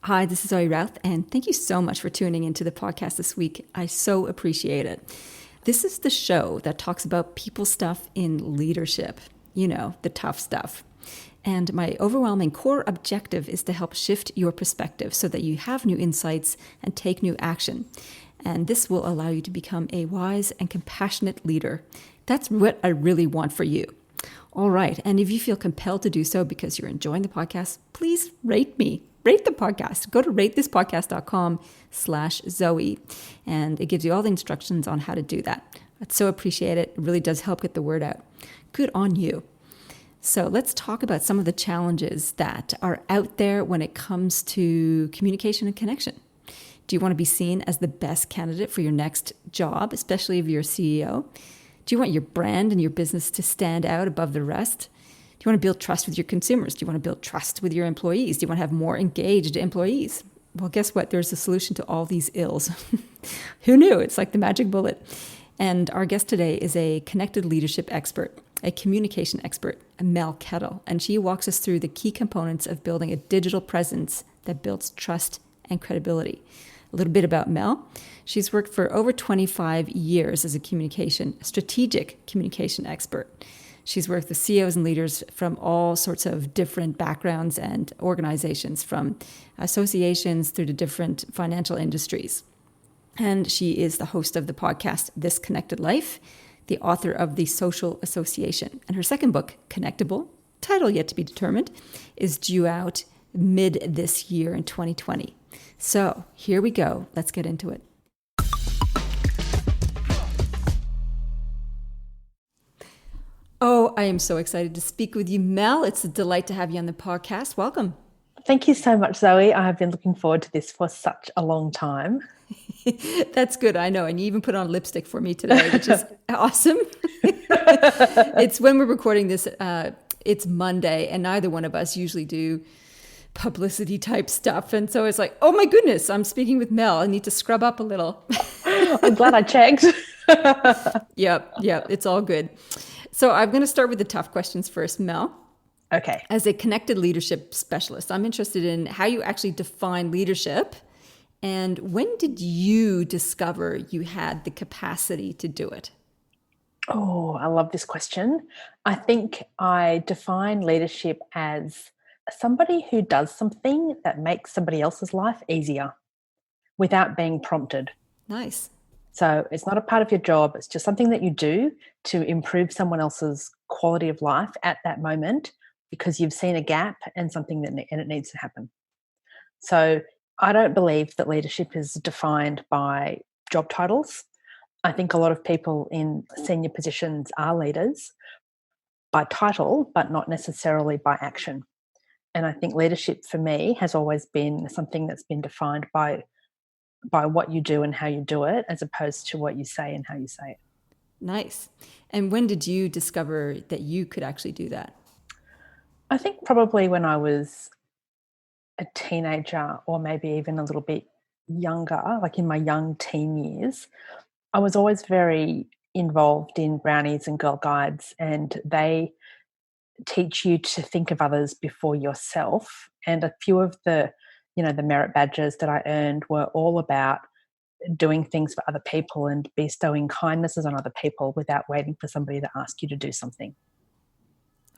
Hi, this is Zoe Routh, and thank you so much for tuning into the podcast this week. I so appreciate it. This is the show that talks about people stuff in leadership, the tough stuff. And my overwhelming core objective is to help shift your perspective so that you have new insights and take new action. And this will allow you to become a wise and compassionate leader. That's what I really want for you. All right. And if you feel compelled to do so because you're enjoying the podcast, please rate me. Rate the podcast. Go to ratethispodcast.com/Zoe, and it gives you all the instructions on how to do that. I'd so appreciate it. It really does help get the word out. Good on you. So let's talk about some of the challenges that are out there when it comes to communication and connection. Do you want to be seen as the best candidate for your next job, especially if you're a CEO? Do you want your brand and your business to stand out above the rest? Do you want to build trust with your consumers? Do you want to build trust with your employees? Do you want to have more engaged employees? Well, guess what? There's a solution to all these ills. Who knew? It's like the magic bullet. And our guest today is a connected leadership expert, a communication expert, Mel Kettle. And she walks us through the key components of building a digital presence that builds trust and credibility. A little bit about Mel. She's worked for over 25 years as a strategic communication expert. She's worked with CEOs and leaders from all sorts of different backgrounds and organizations, from associations through to different financial industries. And she is the host of the podcast, This Connected Life, the author of The Social Association. And her second book, Connectable, title yet to be determined, is due out mid this year in 2020. So here we go. Let's get into it. Oh, I am so excited to speak with you, Mel. It's a delight to have you on the podcast. Welcome. Thank you so much, Zoe. I have been looking forward to this for such a long time. That's good. I know. And you even put on lipstick for me today, which is awesome. It's when we're recording this, it's Monday, and neither one of us usually do publicity type stuff. And so it's like, oh my goodness, I'm speaking with Mel. I need to scrub up a little. I'm glad I checked. Yep. It's all good. So I'm going to start with the tough questions first, Mel. Okay. As a connected leadership specialist, I'm interested in how you actually define leadership, and when did you discover you had the capacity to do it? Oh, I love this question. I think I define leadership as somebody who does something that makes somebody else's life easier without being prompted. Nice. So it's not a part of your job. It's just something that you do to improve someone else's quality of life at that moment because you've seen a gap and something and it needs to happen. So I don't believe that leadership is defined by job titles. I think a lot of people in senior positions are leaders by title, but not necessarily by action. And I think leadership for me has always been something that's been defined by what you do and how you do it, as opposed to what you say and how you say it. Nice. And when did you discover that you could actually do that? I think probably when I was a teenager, or maybe even a little bit younger, like in my young teen years. I was always very involved in brownies and Girl Guides, and they teach you to think of others before yourself. And a few of the merit badges that I earned were all about doing things for other people and bestowing kindnesses on other people without waiting for somebody to ask you to do something.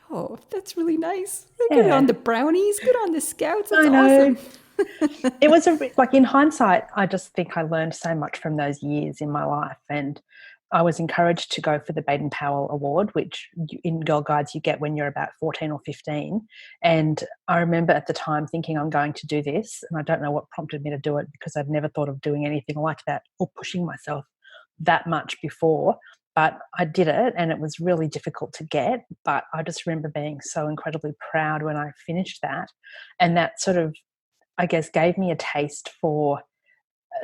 Oh, that's really nice. Yeah. Good on the brownies. Good on the scouts. That's I know. Awesome. It was like in hindsight, I just think I learned so much from those years in my life. And I was encouraged to go for the Baden-Powell Award, which in Girl Guides you get when you're about 14 or 15. And I remember at the time thinking, I'm going to do this. And I don't know what prompted me to do it, because I've never thought of doing anything like that or pushing myself that much before. But I did it, and it was really difficult to get. But I just remember being so incredibly proud when I finished that. And that sort of, I guess, gave me a taste for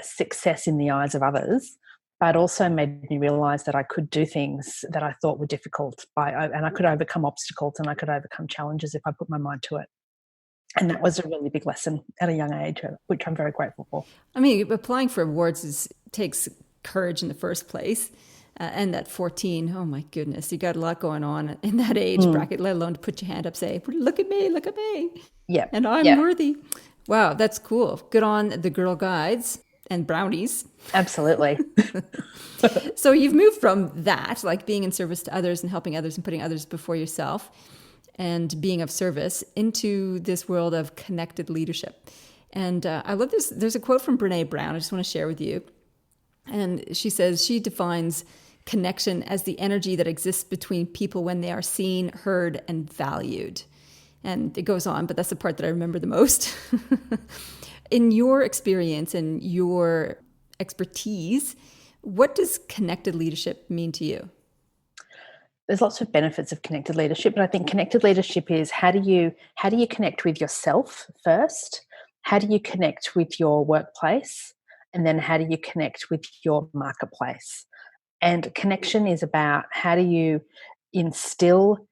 success in the eyes of others, but also made me realise that I could do things that I thought were difficult, and I could overcome obstacles and I could overcome challenges if I put my mind to it. And that was a really big lesson at a young age, which I'm very grateful for. I mean, applying for awards takes courage in the first place. And at 14, oh my goodness, you got a lot going on in that age bracket, let alone to put your hand up, say, look at me. Yeah. And I'm worthy. Wow, that's cool. Good on the Girl Guides and brownies. Absolutely. So you've moved from that, like being in service to others and helping others and putting others before yourself and being of service, into this world of connected leadership. And I love this. There's a quote from Brene Brown I just want to share with you. And she says she defines connection as the energy that exists between people when they are seen, heard, and valued. And it goes on, but that's the part that I remember the most. In your experience and your expertise, what does connected leadership mean to you? There's lots of benefits of connected leadership, but I think connected leadership is how do you connect with yourself first? How do you connect with your workplace? And then how do you connect with your marketplace? And connection is about how do you instill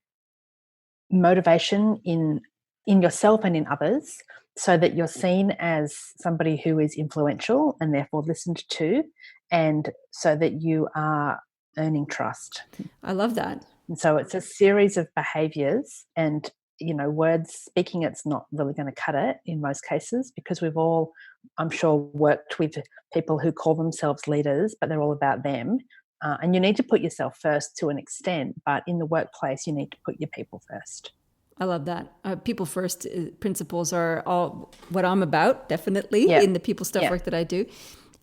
motivation in yourself and in others so that you're seen as somebody who is influential and therefore listened to, and so that you are earning trust. I love that. And so it's a series of behaviors, and words speaking, it's not really going to cut it in most cases, because we've all, I'm sure, worked with people who call themselves leaders, but they're all about them. And you need to put yourself first to an extent, but in the workplace, you need to put your people first. I love that. People first principles are all what I'm about, definitely, Yeah. in the people stuff Yeah. work that I do.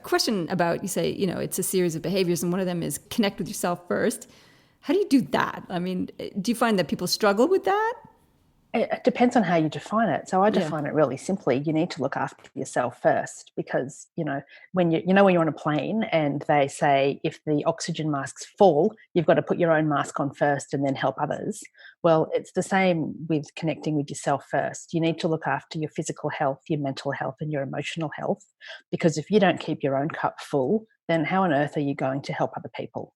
Question about, you say, it's a series of behaviors, and one of them is connect with yourself first. How do you do that? I mean, do you find that people struggle with that? It depends on how you define it. So I define it really simply. You need to look after yourself first, because, when when you're on a plane and they say if the oxygen mask's full, you've got to put your own mask on first and then help others. Well, it's the same with connecting with yourself first. You need to look after your physical health, your mental health, and your emotional health, because if you don't keep your own cup full, then how on earth are you going to help other people?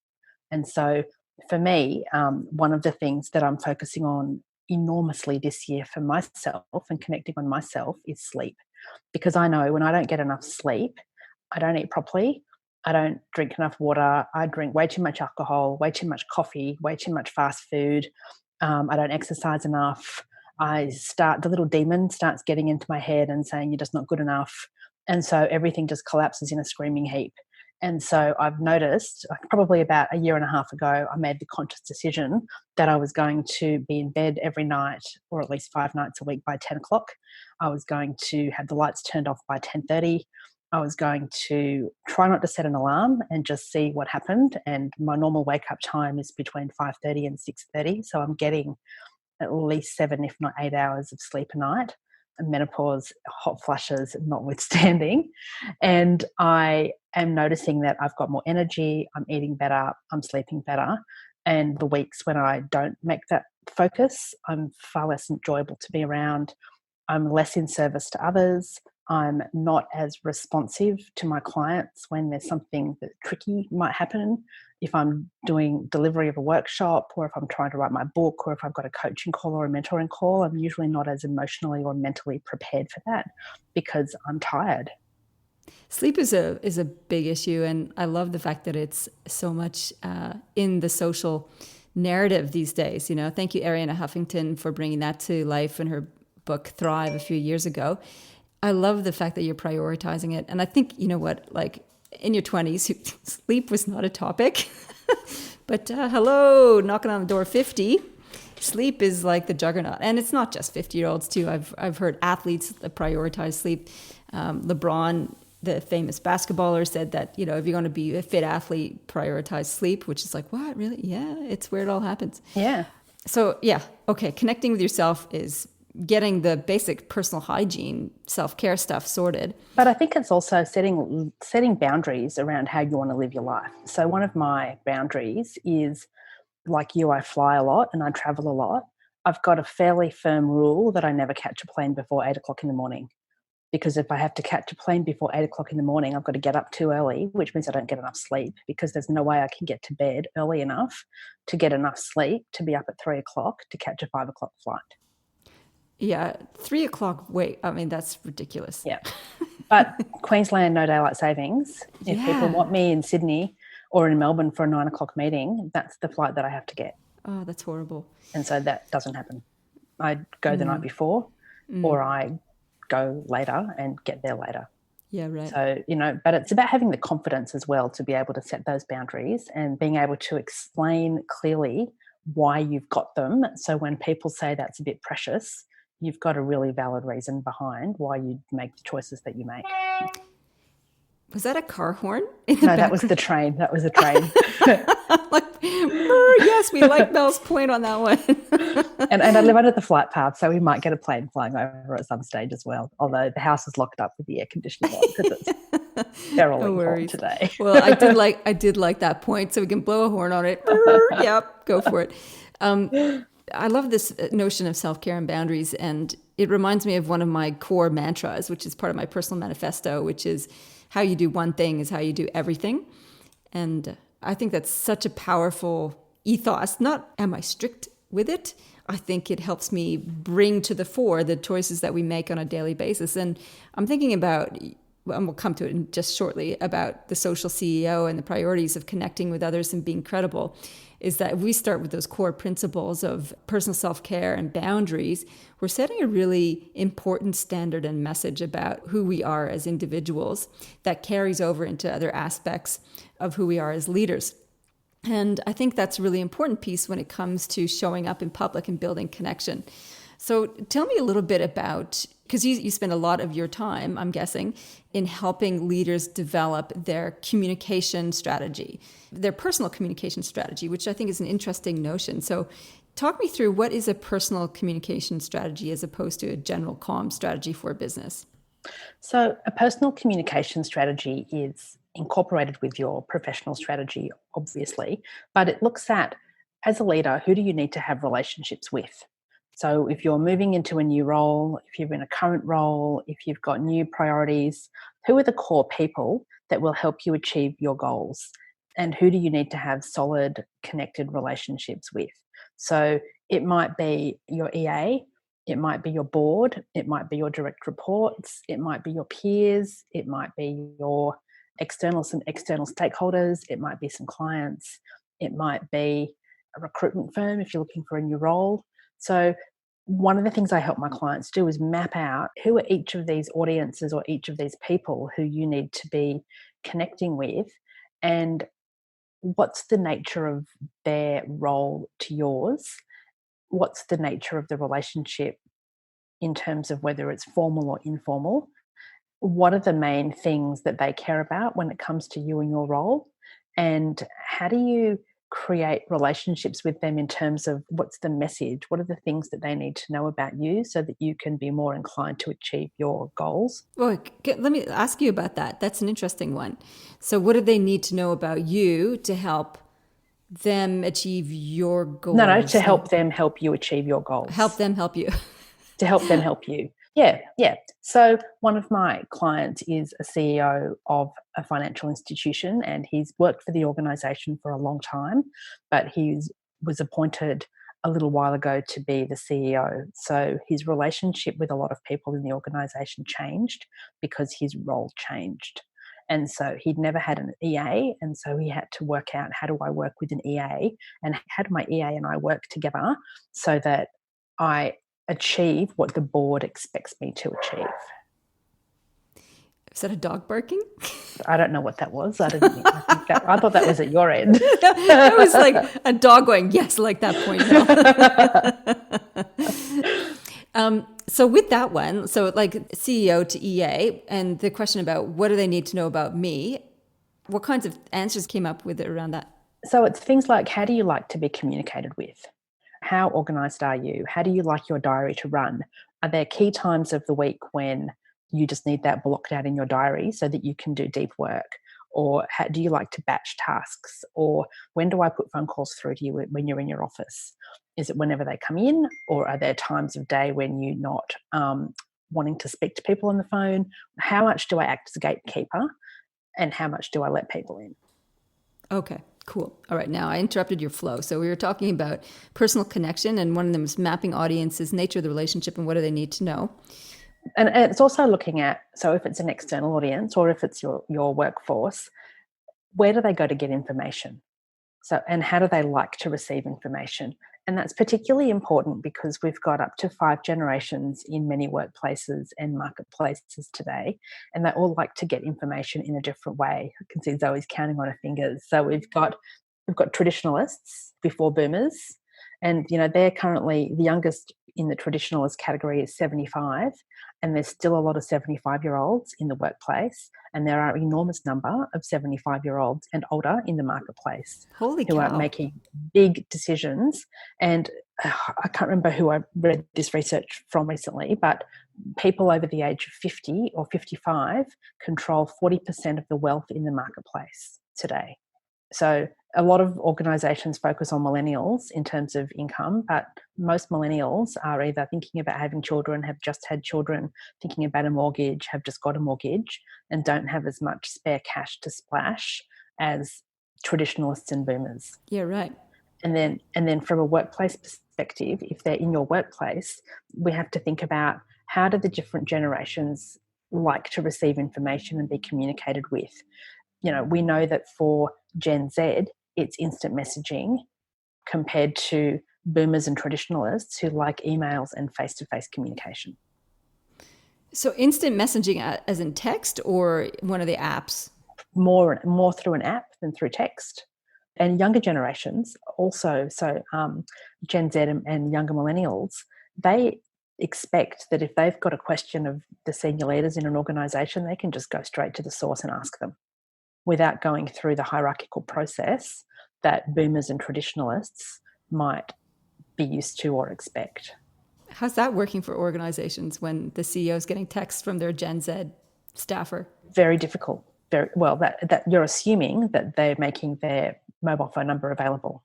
And so for me, one of the things that I'm focusing on enormously this year for myself and connecting on myself is sleep. Because I know when I don't get enough sleep, I don't eat properly, I don't drink enough water, I drink way too much alcohol, way too much coffee, way too much fast food, I don't exercise enough. The little demon starts getting into my head and saying, you're just not good enough. And so everything just collapses in a screaming heap. And so I've noticed, like, probably about a year and a half ago, I made the conscious decision that I was going to be in bed every night, or at least 5 nights a week, by 10 o'clock. I was going to have the lights turned off by 10:30. I was going to try not to set an alarm and just see what happened. And my normal wake up time is between 5:30 and 6:30. So I'm getting at least 7, if not 8 hours of sleep a night, and menopause, hot flushes notwithstanding. And I am noticing that I've got more energy, I'm eating better, I'm sleeping better. And the weeks when I don't make that focus, I'm far less enjoyable to be around. I'm less in service to others. I'm not as responsive to my clients when there's something that tricky might happen. If I'm doing delivery of a workshop, or if I'm trying to write my book, or if I've got a coaching call or a mentoring call, I'm usually not as emotionally or mentally prepared for that because I'm tired. Sleep is a big issue, and I love the fact that it's so much in the social narrative these days. Thank you, Ariana Huffington, for bringing that to life in her book Thrive a few years ago. I love the fact that you're prioritizing it, and I think like in your 20s, sleep was not a topic, but hello, knocking on the door 50. Sleep is like the juggernaut, and it's not just 50-year-olds too. I've heard athletes prioritize sleep. LeBron, the famous basketballer, said that if you're going to be a fit athlete, prioritize sleep, which is like, what, really? Yeah, it's where it all happens. Yeah. So yeah, okay, connecting with yourself is getting the basic personal hygiene, self-care stuff sorted. But I think it's also setting boundaries around how you want to live your life. So one of my boundaries is, like you, I fly a lot and I travel a lot. I've got a fairly firm rule that I never catch a plane before 8 o'clock in the morning. Because if I have to catch a plane before 8 o'clock in the morning, I've got to get up too early, which means I don't get enough sleep, because there's no way I can get to bed early enough to get enough sleep to be up at 3 o'clock to catch a 5 o'clock flight. Yeah, 3 o'clock, wait, I mean, that's ridiculous. Yeah. But Queensland, no daylight savings. If people want me in Sydney or in Melbourne for a 9 o'clock meeting, that's the flight that I have to get. Oh, that's horrible. And so that doesn't happen. I go the night before, or I go later and get there later. Yeah, right. So, but it's about having the confidence as well to be able to set those boundaries and being able to explain clearly why you've got them. So when people say that's a bit precious, you've got a really valid reason behind why you make the choices that you make. Was that a car horn in the No, background? that was the train. That was the train. Like, yes, we like Mel's point on that one. And I live under the flight path, so we might get a plane flying over at some stage as well. Although the house is locked up with the air conditioning on because it's barreling hot today. Well, I did like that point, so we can blow a horn on it. Yep, go for it. I love this notion of self-care and boundaries, and it reminds me of one of my core mantras, which is part of my personal manifesto, which is how you do one thing is how you do everything. And I think that's such a powerful ethos. Not am I strict with it? I think it helps me bring to the fore the choices that we make on a daily basis. And I'm thinking about, and we'll come to it in just shortly, about the social CEO and the priorities of connecting with others and being credible, is that if we start with those core principles of personal self-care and boundaries, we're setting a really important standard and message about who we are as individuals that carries over into other aspects of who we are as leaders. And I think that's a really important piece when it comes to showing up in public and building connection. So tell me a little bit about, because you spend a lot of your time, I'm guessing, in helping leaders develop their communication strategy, their personal communication strategy, which I think is an interesting notion. So talk me through, what is a personal communication strategy as opposed to a general comm strategy for a business? So a personal communication strategy is incorporated with your professional strategy, obviously, but it looks at, as a leader, who do you need to have relationships with? So if you're moving into a new role, if you're in a current role, if you've got new priorities, who are the core people that will help you achieve your goals? And who do you need to have solid, connected relationships with? So it might be your EA, it might be your board, it might be your direct reports, it might be your peers, it might be some external stakeholders, it might be some clients, it might be a recruitment firm if you're looking for a new role. So one of the things I help my clients do is map out who are each of these audiences or each of these people who you need to be connecting with, and what's the nature of their role to yours? What's the nature of the relationship in terms of whether it's formal or informal? What are the main things that they care about when it comes to you and your role? And how do you create relationships with them in terms of what's the message? What are the things that they need to know about you so that you can be more inclined to achieve your goals? Well, let me ask you about that. That's an interesting one. So what do they need to know about you to help them achieve your goals? No, to help them help you achieve your goals. Help them help you. To help them help you. Yeah. So one of my clients is a CEO of a financial institution, and he's worked for the organisation for a long time, but he was appointed a little while ago to be the CEO. So his relationship with a lot of people in the organisation changed because his role changed. And so he'd never had an EA, and so he had to work out, how do I work with an EA, and how do my EA and I work together so that I achieve what the board expects me to achieve. Is that a dog barking? I don't know what that was. I thought that was at your end. That was like a dog going, yes, like that point. So with that one, so like CEO to EA, and the question about what do they need to know about me, what kinds of answers came up with it around that? So it's things like, how do you like to be communicated with? How organised are you? How do you like your diary to run? Are there key times of the week when you just need that blocked out in your diary so that you can do deep work? Or how do you like to batch tasks? Or when do I put phone calls through to you when you're in your office? Is it whenever they come in? Or are there times of day when you're not wanting to speak to people on the phone? How much do I act as a gatekeeper? And how much do I let people in? Okay, cool. All right, now I interrupted your flow. So we were talking about personal connection, and one of them is mapping audiences, nature of the relationship, and what do they need to know. And it's also looking at, so if it's an external audience or if it's your workforce, where do they go to get information? So, and how do they like to receive information? And that's particularly important because we've got up to 5 generations in many workplaces and marketplaces today, and they all like to get information in a different way. I can see Zoe's counting on her fingers. So we've got traditionalists before boomers, and they're currently the youngest in the traditionalist category is 75, and there's still a lot of 75-year-olds in the workplace, and there are an enormous number of 75-year-olds and older in the marketplace Holy who are cow. making big decisions. And I can't remember who I read this research from recently, but people over the age of 50 or 55 control 40% of the wealth in the marketplace today. So a lot of organisations focus on millennials in terms of income, but most millennials are either thinking about having children, have just had children, thinking about a mortgage, have just got a mortgage, and don't have as much spare cash to splash as traditionalists and boomers. Yeah, right. And then from a workplace perspective, if they're in your workplace, we have to think about how do the different generations like to receive information and be communicated with. We know that for Gen Z, it's instant messaging compared to boomers and traditionalists who like emails and face-to-face communication. So instant messaging as in text or one of the apps? More through an app than through text. And younger generations also, so Gen Z and younger millennials, they expect that if they've got a question of the senior leaders in an organisation, they can just go straight to the source and ask them, without going through the hierarchical process that boomers and traditionalists might be used to or expect. How's that working for organizations when the CEO is getting texts from their Gen Z staffer? Very difficult. Very well, that you're assuming that they're making their mobile phone number available.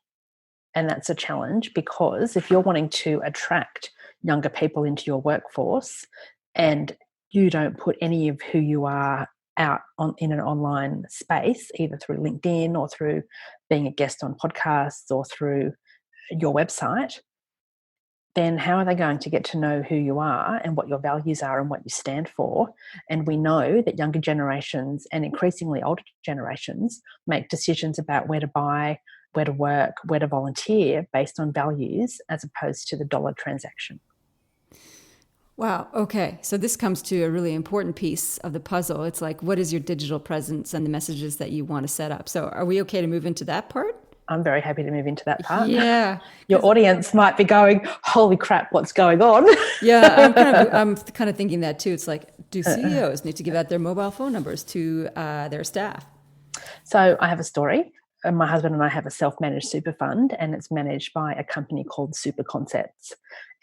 And that's a challenge, because if you're wanting to attract younger people into your workforce and you don't put any of who you are out in an online space, either through LinkedIn or through being a guest on podcasts or through your website, then how are they going to get to know who you are and what your values are and what you stand for? And we know that younger generations and increasingly older generations make decisions about where to buy, where to work, where to volunteer based on values as opposed to the dollar transaction. Wow. Okay. So this comes to a really important piece of the puzzle. It's like, what is your digital presence and the messages that you want to set up? So are we okay to move into that part? I'm very happy to move into that part. Yeah. Your audience might be going, holy crap, what's going on? Yeah, I'm kind of thinking that too. It's like, do CEOs need to give out their mobile phone numbers to their staff? So I have a story. My husband and I have a self-managed super fund, and it's managed by a company called Super Concepts.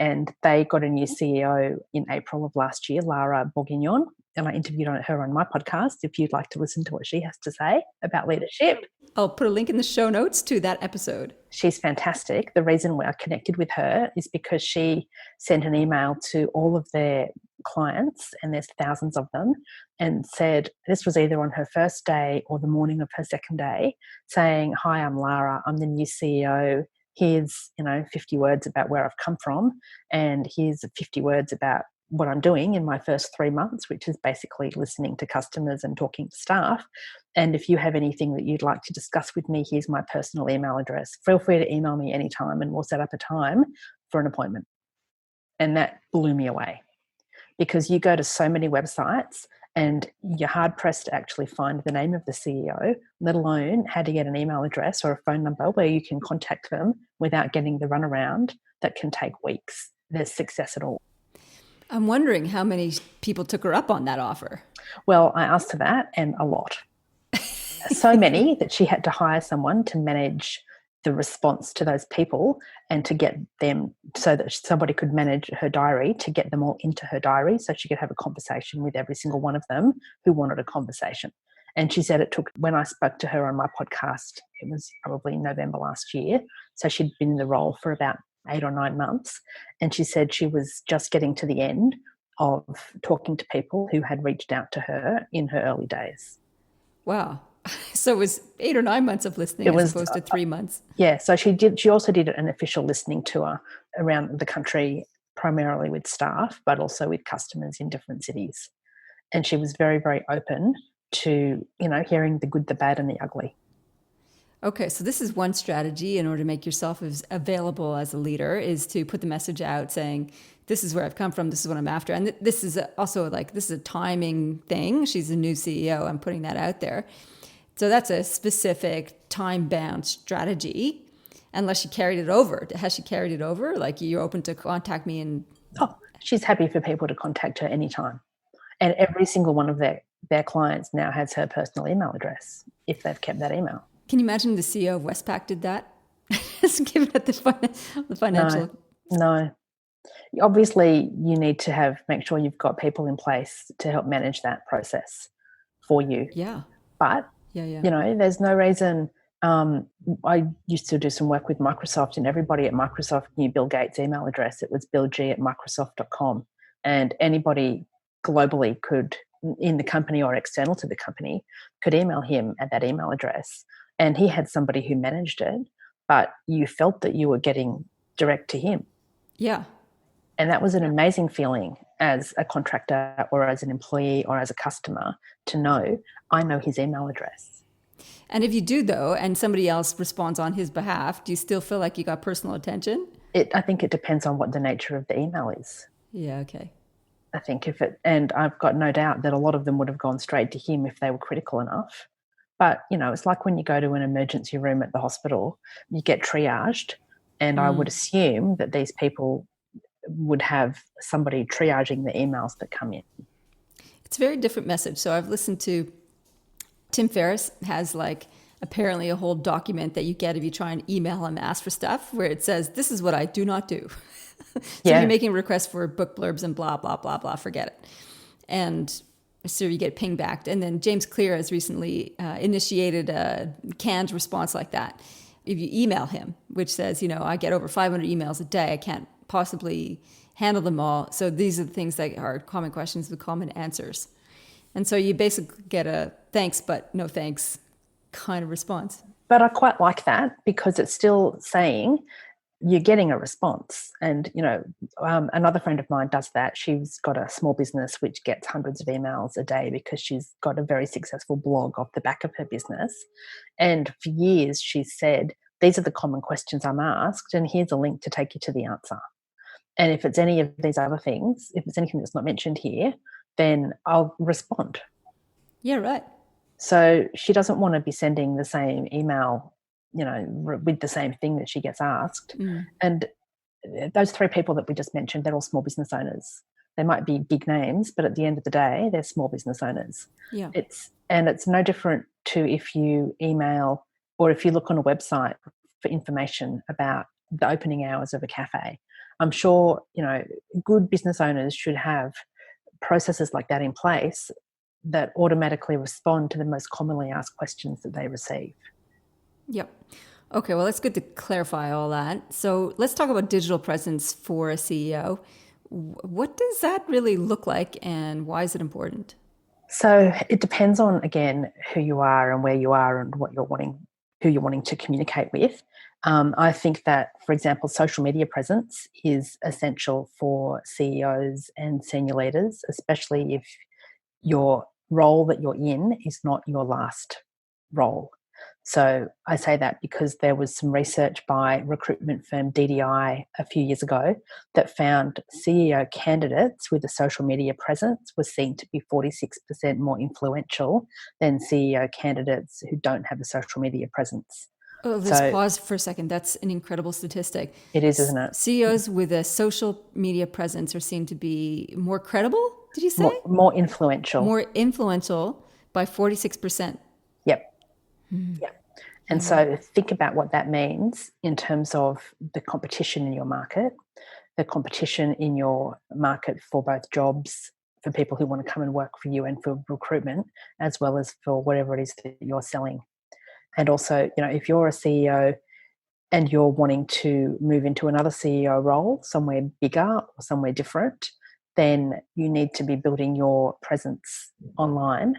And they got a new CEO in April of last year, Lara Bourguignon, and I interviewed her on my podcast if you'd like to listen to what she has to say about leadership. I'll put a link in the show notes to that episode. She's fantastic. The reason we are connected with her is because she sent an email to all of their clients, and there's thousands of them, and said, this was either on her first day or the morning of her second day, saying, hi, I'm Lara, I'm the new CEO. Here's 50 words about where I've come from, and here's 50 words about what I'm doing in my first 3 months, which is basically listening to customers and talking to staff. And if you have anything that you'd like to discuss with me, here's my personal email address. Feel free to email me anytime and we'll set up a time for an appointment. And that blew me away, because you go to so many websites and you're hard pressed to actually find the name of the CEO, let alone how to get an email address or a phone number where you can contact them without getting the runaround that can take weeks. There's success at all. I'm wondering how many people took her up on that offer. Well, I asked her that, and a lot. So many that she had to hire someone to manage the response to those people and to get them so that somebody could manage her diary, to get them all into her diary so she could have a conversation with every single one of them who wanted a conversation. And she said it took, when I spoke to her on my podcast, it was probably November last year. So she'd been in the role for about 8 or 9 months. And she said she was just getting to the end of talking to people who had reached out to her in her early days. Wow. So it was 8 or 9 months of listening as opposed to 3 months. Yeah. So she also did an official listening tour around the country, primarily with staff, but also with customers in different cities. And she was very, very open to, hearing the good, the bad and the ugly. Okay, so this is one strategy in order to make yourself as available as a leader is to put the message out saying, this is where I've come from, this is what I'm after. And this is also like, this is a timing thing. She's a new CEO. I'm putting that out there. So that's a specific time-bound strategy, unless she carried it over. Has she carried it over? Like, you're open to contact me and... Oh, she's happy for people to contact her anytime. And every single one of their clients now has her personal email address if they've kept that email. Can you imagine the CEO of Westpac did that? Just given it the financial... No. Obviously, you need to make sure you've got people in place to help manage that process for you. Yeah. But, Yeah. There's no reason. I used to do some work with Microsoft, and everybody at Microsoft knew Bill Gates' email address. It was billg@microsoft.com. And anybody globally could, in the company or external to the company, could email him at that email address. And he had somebody who managed it, but you felt that you were getting direct to him. Yeah. And that was an amazing feeling as a contractor or as an employee or as a customer to know, I know his email address. And if you do, though, and somebody else responds on his behalf, do you still feel like you got personal attention? I think it depends on what the nature of the email is. Yeah, okay. I think and I've got no doubt that a lot of them would have gone straight to him if they were critical enough. But, it's like when you go to an emergency room at the hospital, you get triaged. And I would assume that these people would have somebody triaging the emails that come in. It's a very different message. So I've listened to Tim Ferriss has apparently a whole document that you get if you try and email him, ask for stuff, where it says, this is what I do not do. So if you're making requests for book blurbs and blah, blah, blah, blah, forget it. And so you get ping backed. And then James Clear has recently initiated a canned response like that. If you email him, which says, I get over 500 emails a day, I can't possibly handle them all. So these are the things that are common questions with common answers. And so you basically get a thanks, but no thanks kind of response. But I quite like that because it's still saying you're getting a response. And, another friend of mine does that. She's got a small business which gets hundreds of emails a day because she's got a very successful blog off the back of her business. And for years, she's said, these are the common questions I'm asked, and here's a link to take you to the answer. And if it's any of these other things, if it's anything that's not mentioned here, then I'll respond. Yeah, right. So she doesn't want to be sending the same email, with the same thing that she gets asked. And those three people that we just mentioned, they're all small business owners. They might be big names, but at the end of the day, they're small business owners. Yeah. It's no different to if you email or if you look on a website for information about the opening hours of a cafe. I'm sure, good business owners should have processes like that in place that automatically respond to the most commonly asked questions that they receive. Yep. Okay, well, that's good to clarify all that. So let's talk about digital presence for a CEO. What does that really look like and why is it important? So it depends on, again, who you are and where you are and what you're wanting, who you're wanting to communicate with. I think that, for example, social media presence is essential for CEOs and senior leaders, especially if your role that you're in is not your last role. So I say that because there was some research by recruitment firm DDI a few years ago that found CEO candidates with a social media presence were seen to be 46% more influential than CEO candidates who don't have a social media presence. Oh, let's pause for a second. That's an incredible statistic. It is, isn't it? CEOs with a social media presence are seen to be more credible, did you say? More influential. More influential by 46%. Yep. Yep. And so think about what that means in terms of the competition in your market, the competition in your market for both jobs, for people who want to come and work for you and for recruitment, as well as for whatever it is that you're selling. And also, if you're a CEO and you're wanting to move into another CEO role, somewhere bigger or somewhere different, then you need to be building your presence online.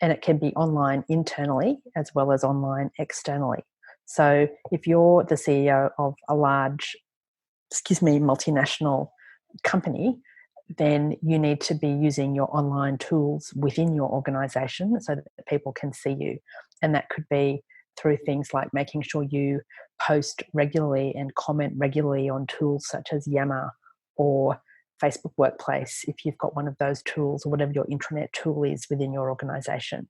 And it can be online internally as well as online externally. So if you're the CEO of a large, multinational company, then you need to be using your online tools within your organization so that people can see you. And that could be through things like making sure you post regularly and comment regularly on tools such as Yammer or Facebook Workplace, if you've got one of those tools, or whatever your intranet tool is within your organization.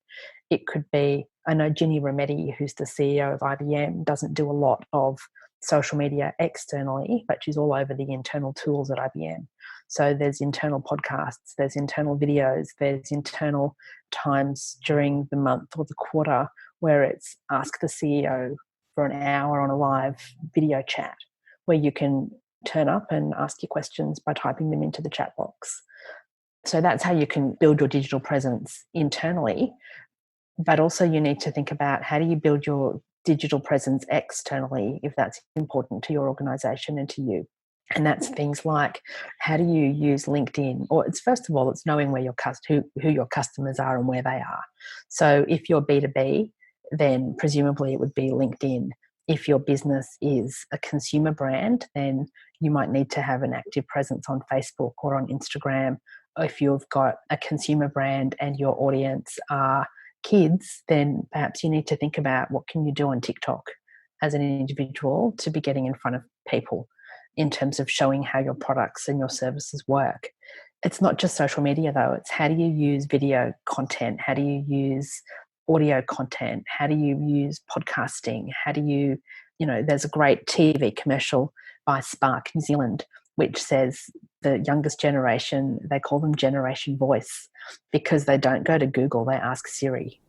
It could be, I know Ginny Rometty, who's the CEO of IBM, doesn't do a lot of social media externally, but she's all over the internal tools at IBM. So there's internal podcasts, there's internal videos, there's internal times during the month or the quarter where it's ask the CEO for an hour on a live video chat where you can turn up and ask your questions by typing them into the chat box. So that's how you can build your digital presence internally. But also you need to think about, how do you build your digital presence externally if that's important to your organization and to you. And that's things like, how do you use LinkedIn? Or it's, first of all, it's knowing where your who your customers are and where they are. So if you're B2B, then presumably it would be LinkedIn. If your business is a consumer brand, then you might need to have an active presence on Facebook or on Instagram. If you've got a consumer brand and your audience are kids, then perhaps you need to think about what can you do on TikTok as an individual to be getting in front of people in terms of showing how your products and your services work. It's not just social media though, it's how do you use video content? How do you use audio content? How do you use podcasting? How do you, there's a great TV commercial by Spark New Zealand which says the youngest generation, they call them Generation Voice because they don't go to Google, they ask Siri.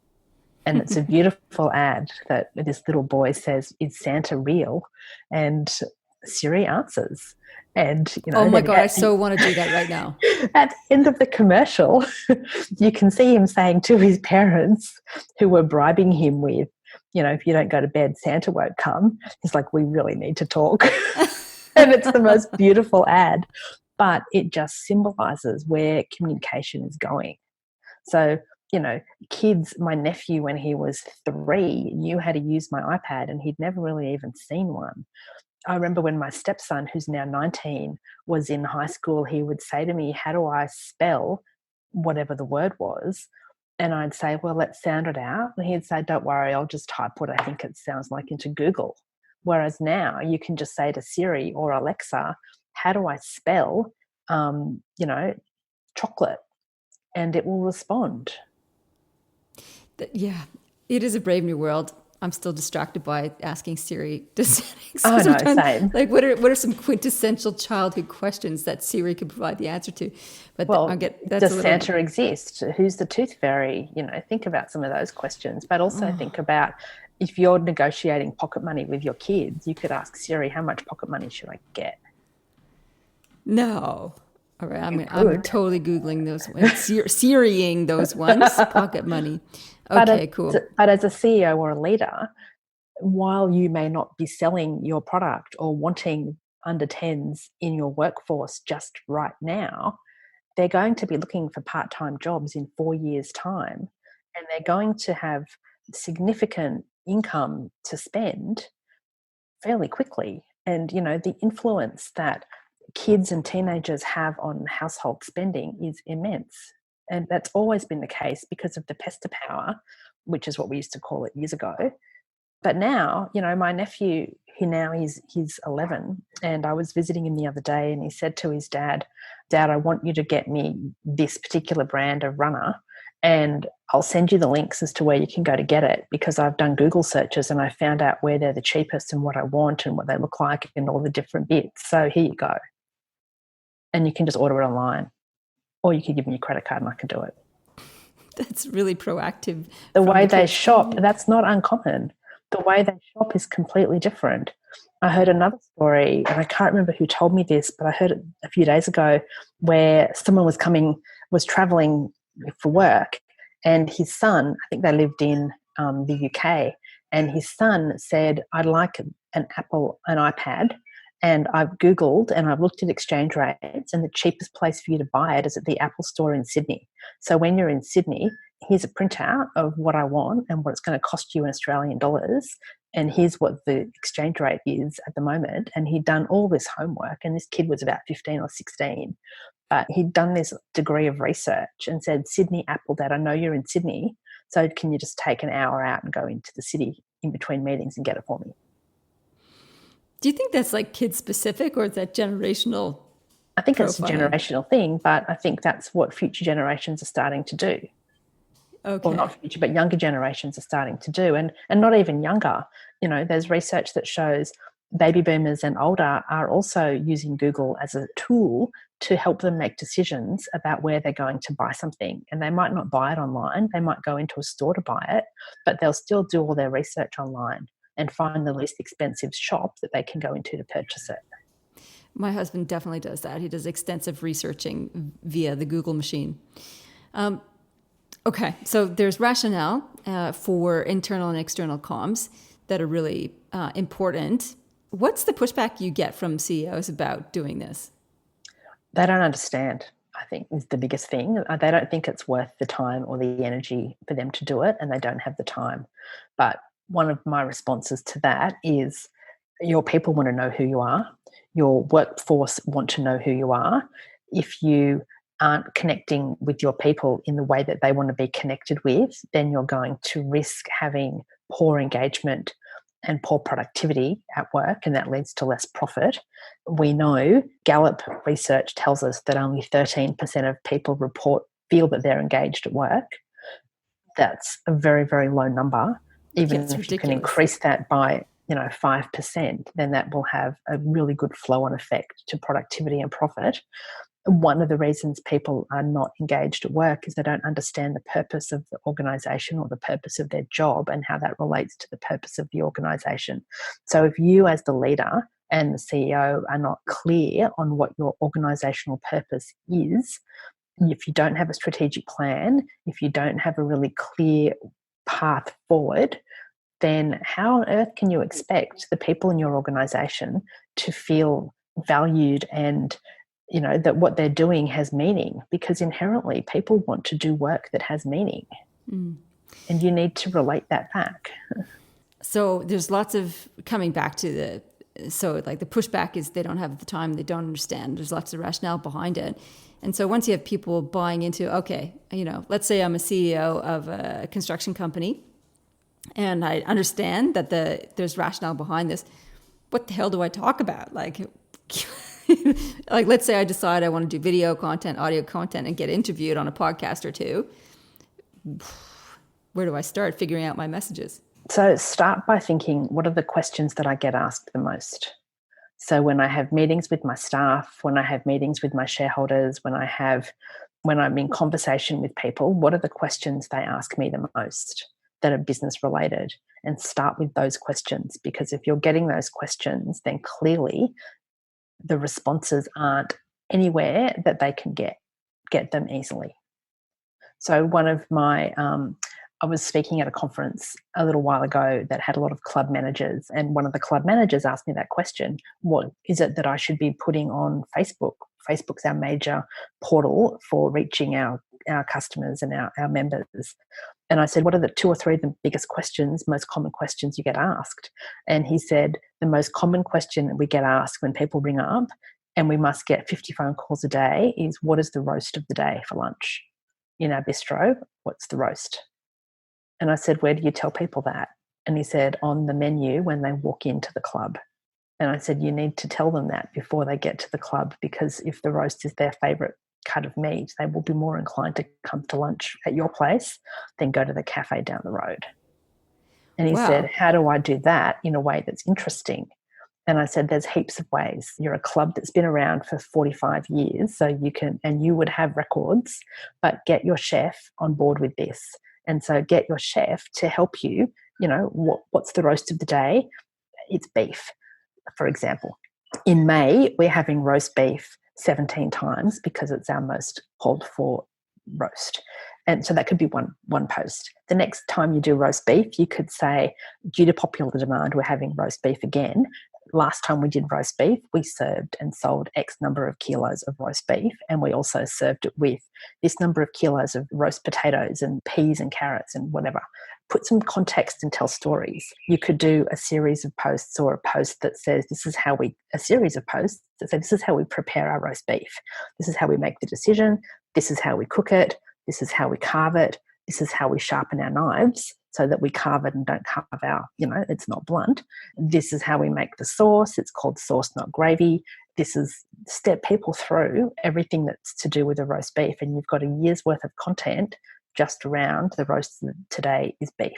And it's a beautiful ad that this little boy says, "Is Santa real?" And Siri answers. And oh my God, I so want to do that right now. At the end of the commercial, you can see him saying to his parents who were bribing him with, if you don't go to bed, Santa won't come. He's like, "We really need to talk." And it's the most beautiful ad, but it just symbolizes where communication is going. So, kids, my nephew, when he was 3, knew how to use my iPad and he'd never really even seen one. I remember when my stepson, who's now 19, was in high school, he would say to me, "How do I spell whatever the word was?" And I'd say, "Well, let's sound it out." And he'd say, "Don't worry, I'll just type what I think it sounds like into Google." Whereas now you can just say to Siri or Alexa, "How do I spell, chocolate?" And it will respond. Yeah, it is a brave new world. I'm still distracted by asking Siri. Oh, no, same. Like, what are some quintessential childhood questions that Siri could provide the answer to? But does Santa exist? Who's the tooth fairy? Think about some of those questions. But also think about, if you're negotiating pocket money with your kids, you could ask Siri, "How much pocket money should I get?" No. All right, I'm totally Googling those ones, Siriing those ones, pocket money. Okay, cool. But as a CEO or a leader, while you may not be selling your product or wanting under 10s in your workforce just right now, they're going to be looking for part-time jobs in 4 years' time, and they're going to have significant income to spend fairly quickly. And, the influence that kids and teenagers have on household spending is immense. And that's always been the case because of the pester power, which is what we used to call it years ago. But now, my nephew, he's 11, and I was visiting him the other day, and he said to his dad, "Dad, I want you to get me this particular brand of runner, and I'll send you the links as to where you can go to get it, because I've done Google searches and I found out where they're the cheapest and what I want and what they look like and all the different bits. So here you go." And you can just order it online, or you can give me your credit card and I can do it. That's really proactive. The way they shop, that's not uncommon. The way they shop is completely different. I heard another story, and I can't remember who told me this, but I heard it a few days ago, where someone was traveling for work, and his son, I think they lived in the UK, and his son said, "I'd like an iPad. And I've Googled and I've looked at exchange rates, and the cheapest place for you to buy it is at the Apple store in Sydney. So when you're in Sydney, here's a printout of what I want and what it's going to cost you in Australian dollars. And here's what the exchange rate is at the moment." And he'd done all this homework, and this kid was about 15 or 16. But he'd done this degree of research and said, "Sydney Apple, Dad, I know you're in Sydney. So can you just take an hour out and go into the city in between meetings and get it for me. Do you think that's like kid specific, or is that generational I think it's a profiling? generational thing, but I think that's what future generations are starting to do. Or not Okay. future, but younger generations are starting to do, and not even younger. There's research that shows baby boomers and older are also using Google as a tool to help them make decisions about where they're going to buy something. And they might not buy it online, they might go into a store to buy it, but they'll still do all their research online and find the least expensive shop that they can go into to purchase it. My husband definitely does that. He does extensive researching via the Google machine. Okay, so there's rationale for internal and external comms that are really important. What's the pushback you get from CEOs about doing this? They don't understand, I think, is the biggest thing. They don't think it's worth the time or the energy for them to do it, and they don't have the time. But one of my responses to that is your people want to know who you are. Your workforce want to know who you are. If you aren't connecting with your people in the way that they want to be connected with, then you're going to risk having poor engagement and poor productivity at work, and that leads to less profit. We know Gallup research tells us that only 13% of people feel that they're engaged at work. That's a very, very low number. Even Yeah, it's if you can ridiculous. increase that by 5%, then that will have a really good flow-on effect to productivity and profit. One of the reasons people are not engaged at work is they don't understand the purpose of the organisation or the purpose of their job and how that relates to the purpose of the organisation. So if you as the leader and the CEO are not clear on what your organisational purpose is, if you don't have a strategic plan, if you don't have a really clear path forward, then how on earth can you expect the people in your organisation to feel valued and that what they're doing has meaning? Because inherently people want to do work that has meaning. And you need to relate that back. So there's lots of coming back to the pushback is they don't have the time, they don't understand. There's lots of rationale behind it. And so once you have people buying into, okay, let's say I'm a CEO of a construction company and I understand that there's rationale behind this. What the hell do I talk about? Like let's say I decide I want to do video content, audio content, and get interviewed on a podcast or two. Where do I start figuring out my messages? So start by thinking, what are the questions that I get asked the most? So when I have meetings with my staff, when I have meetings with my shareholders, when I'm in conversation with people, what are the questions they ask me the most that are business related? And start with those questions, because if you're getting those questions, then clearly the responses aren't anywhere that they can get them easily. So one of my, I was speaking at a conference a little while ago that had a lot of club managers, and one of the club managers asked me that question: what is it that I should be putting on Facebook? Facebook's our major portal for reaching our customers and our members. And I said, what are the 2 or 3 of the biggest questions, most common questions you get asked? And he said, the most common question that we get asked when people ring up, and we must get 50 phone calls a day, is what is the roast of the day for lunch? In our bistro, what's the roast? And I said, where do you tell people that? And he said, on the menu when they walk into the club. And I said, you need to tell them that before they get to the club, because if the roast is their favourite cut of meat, they will be more inclined to come to lunch at your place than go to the cafe down the road. And he said, Wow. how do I do that in a way that's interesting? And I said, there's heaps of ways. You're a club that's been around for 45 years, so you can, and you would have records, but get your chef on board with this. And so get your chef to help you, what's the roast of the day? It's beef, for example. In May, we're having roast beef 17 times because it's our most called for roast. And so that could be one post. The next time you do roast beef, you could say, due to popular demand, we're having roast beef again. Last time we did roast beef, we served and sold X number of kilos of roast beef, and we also served it with this number of kilos of roast potatoes and peas and carrots and whatever. Put some context and tell stories. You could do a series of posts, or a post that says a series of posts that say this is how we prepare our roast beef. This is how we make the decision. This is how we cook it. This is how we carve it. This is how we sharpen our knives. so that we carve it and don't carve our, it's not blunt. This is how we make the sauce. It's called sauce, not gravy. This is step people through everything that's to do with a roast beef, and you've got a year's worth of content just around the roast today is beef.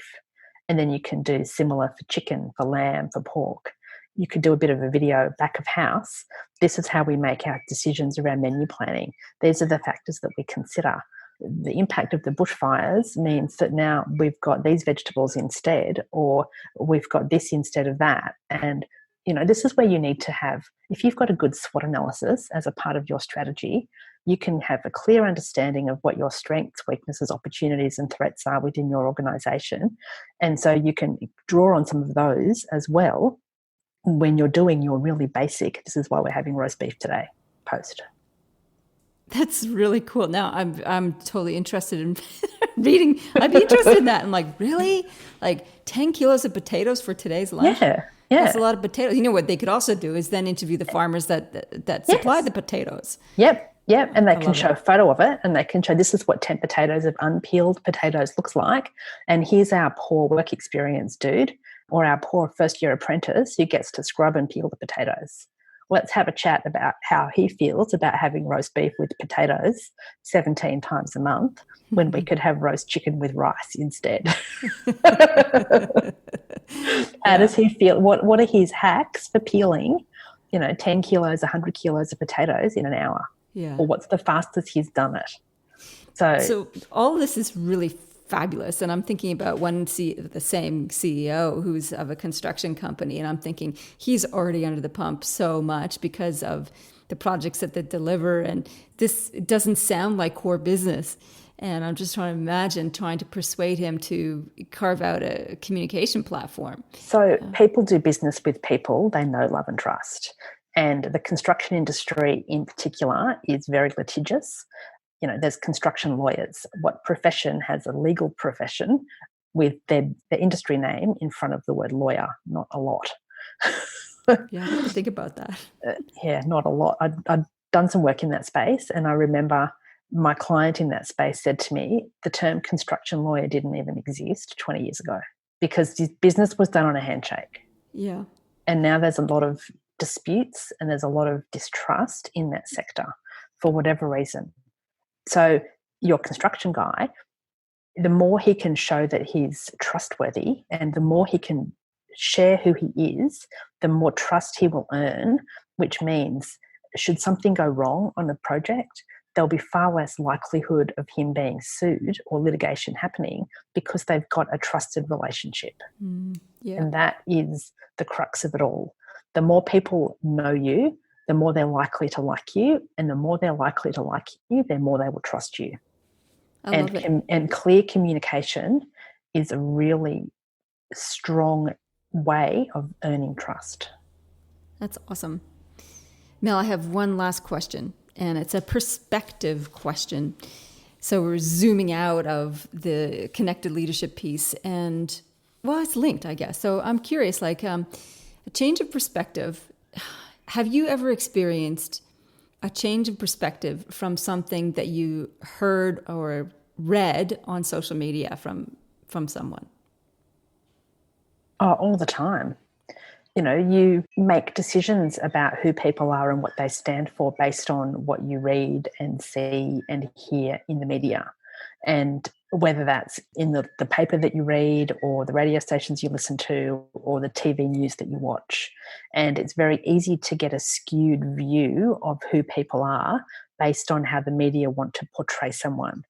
And then you can do similar for chicken, for lamb, for pork. You could do a bit of a video back of house. This is how we make our decisions around menu planning. These are the factors that we consider. The impact of the bushfires means that now we've got these vegetables instead, or we've got this instead of that. And, this is where you need to have, if you've got a good SWOT analysis as a part of your strategy, you can have a clear understanding of what your strengths, weaknesses, opportunities, and threats are within your organisation. And so you can draw on some of those as well when you're doing your really basic, this is why we're having roast beef today, post. That's really cool. Now I'm totally interested in reading. I'd be interested in that. I'm like, really? Like 10 kilos of potatoes for today's lunch? Yeah. That's a lot of potatoes. You know what they could also do is then interview the farmers that supply the potatoes. Yep. And they can show a photo of it, and they can show this is what 10 potatoes of unpeeled potatoes looks like. And here's our poor work experience dude, or our poor first-year apprentice who gets to scrub and peel the potatoes. Let's have a chat about how he feels about having roast beef with potatoes 17 times a month when we could have roast chicken with rice instead. How does he feel? What are his hacks for peeling, 10 kilos, 100 kilos of potatoes in an hour? Yeah. Or what's the fastest he's done it? So all this is really fabulous. And I'm thinking about the same CEO who's of a construction company. And I'm thinking he's already under the pump so much because of the projects that they deliver. And this doesn't sound like core business. And I'm just trying to imagine trying to persuade him to carve out a communication platform. So people do business with people they know, love and trust. And the construction industry in particular is very litigious. There's construction lawyers. What profession has a legal profession with their industry name in front of the word lawyer? Not a lot. Yeah, I have to think about that. Not a lot. I'd done some work in that space, and I remember my client in that space said to me, the term construction lawyer didn't even exist 20 years ago because business was done on a handshake. Yeah. And now there's a lot of disputes and there's a lot of distrust in that sector for whatever reason. So your construction guy, the more he can show that he's trustworthy and the more he can share who he is, the more trust he will earn, which means should something go wrong on a project, there'll be far less likelihood of him being sued or litigation happening because they've got a trusted relationship. Yeah. And that is the crux of it all. The more people know you, the more they're likely to like you, and the more they're likely to like you, the more they will trust you. And clear communication is a really strong way of earning trust. That's awesome. Mel, I have one last question, and it's a perspective question. So we're zooming out of the connected leadership piece, and it's linked, I guess. So I'm curious, a change of perspective. Have you ever experienced a change of perspective from something that you heard or read on social media from someone? Oh, all the time. You make decisions about who people are and what they stand for based on what you read and see and hear in the media. And whether that's in the paper that you read or the radio stations you listen to or the TV news that you watch. And it's very easy to get a skewed view of who people are based on how the media want to portray someone.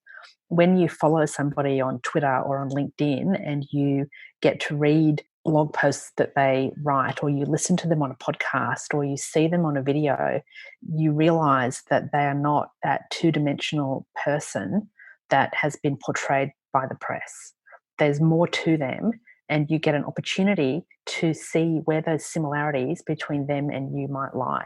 When you follow somebody on Twitter or on LinkedIn and you get to read blog posts that they write, or you listen to them on a podcast, or you see them on a video, you realize that they are not that two-dimensional person that has been portrayed by the press. There's more to them, and you get an opportunity to see where those similarities between them and you might lie.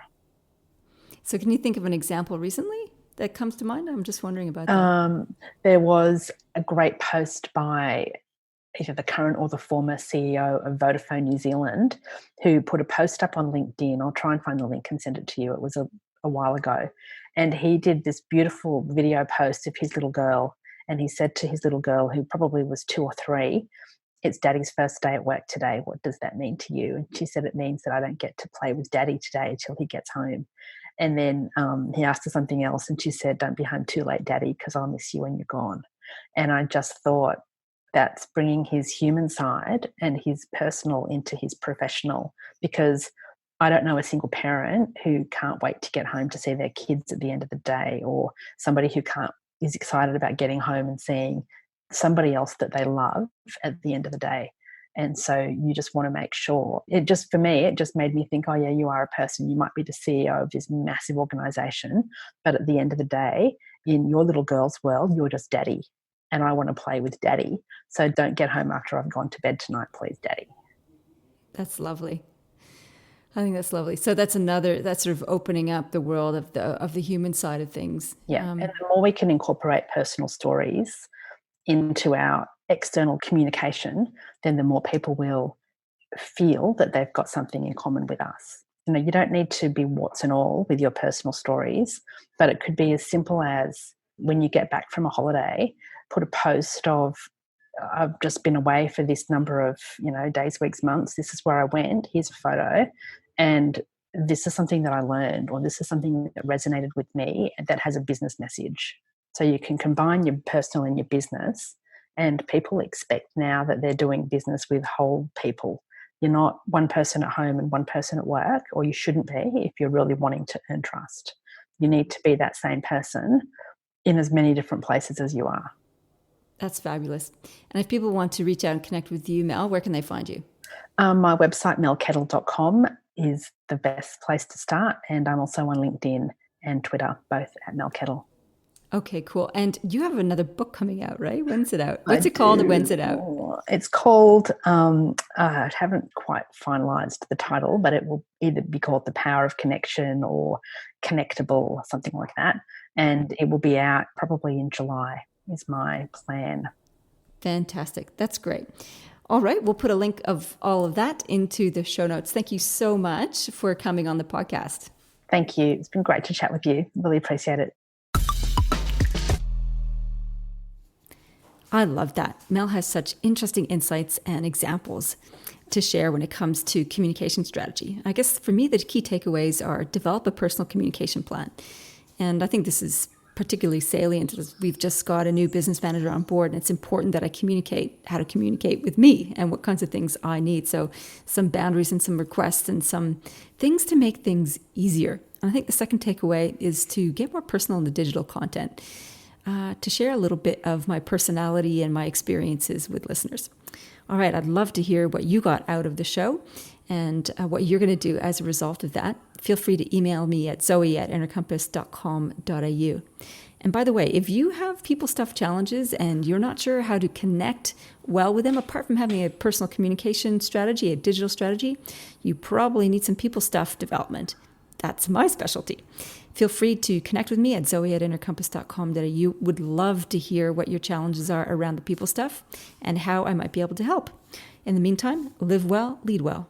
So can you think of an example recently that comes to mind? I'm just wondering about that. There was a great post by either the current or the former CEO of Vodafone New Zealand who put a post up on LinkedIn. I'll try and find the link and send it to you. It was a while ago. And he did this beautiful video post of his little girl. And he said to his little girl, who probably was 2 or 3, it's Daddy's first day at work today. What does that mean to you? And she said, it means that I don't get to play with Daddy today till he gets home. And then he asked her something else, and she said, don't be home too late, Daddy, because I'll miss you when you're gone. And I just thought, that's bringing his human side and his personal into his professional, because I don't know a single parent who can't wait to get home to see their kids at the end of the day, or somebody who is excited about getting home and seeing somebody else that they love at the end of the day. And so you just want to make sure, for me, it just made me think, oh yeah, you are a person. You might be the CEO of this massive organization, but at the end of the day, in your little girl's world, you're just Daddy. And I want to play with Daddy. So don't get home after I've gone to bed tonight, please, Daddy. That's lovely. I think that's lovely. So that's sort of opening up the world of the human side of things. Yeah. And the more we can incorporate personal stories into our external communication, then the more people will feel that they've got something in common with us. You don't need to be warts and all with your personal stories, but it could be as simple as, when you get back from a holiday, put a post of, I've just been away for this number of, days, weeks, months. This is where I went. Here's a photo. And this is something that I learned, or this is something that resonated with me, and that has a business message. So you can combine your personal and your business, and people expect now that they're doing business with whole people. You're not one person at home and one person at work, or you shouldn't be if you're really wanting to earn trust. You need to be that same person in as many different places as you are. That's fabulous. And if people want to reach out and connect with you, Mel, where can they find you? My website, melkettle.com, is the best place to start. And I'm also on LinkedIn and Twitter, both at Mel Kettle. Okay, cool. And you have another book coming out, right? When's it out? What's it called and when's it out? It's called, I haven't quite finalised the title, but it will either be called The Power of Connection or Connectable, something like that. And it will be out probably in July, is my plan. Fantastic. That's great. All right. We'll put a link of all of that into the show notes. Thank you so much for coming on the podcast. Thank you. It's been great to chat with you. Really appreciate it. I love that. Mel has such interesting insights and examples to share when it comes to communication strategy. I guess for me, the key takeaways are develop a personal communication plan. And I think this is particularly salient as we've just got a new business manager on board, and it's important that I communicate how to communicate with me and what kinds of things I need. So some boundaries and some requests and some things to make things easier. And I think the second takeaway is to get more personal in the digital content. To share a little bit of my personality and my experiences with listeners. All right, I'd love to hear what you got out of the show and what you're going to do as a result of that. Feel free to email me at zoe@innercompass.com.au. And by the way, if you have people stuff challenges and you're not sure how to connect well with them, apart from having a personal communication strategy, a digital strategy, you probably need some people stuff development. That's my specialty. Feel free to connect with me at zoe@innercompass.com.au. Would love to hear what your challenges are around the people stuff and how I might be able to help. In the meantime, live well, lead well.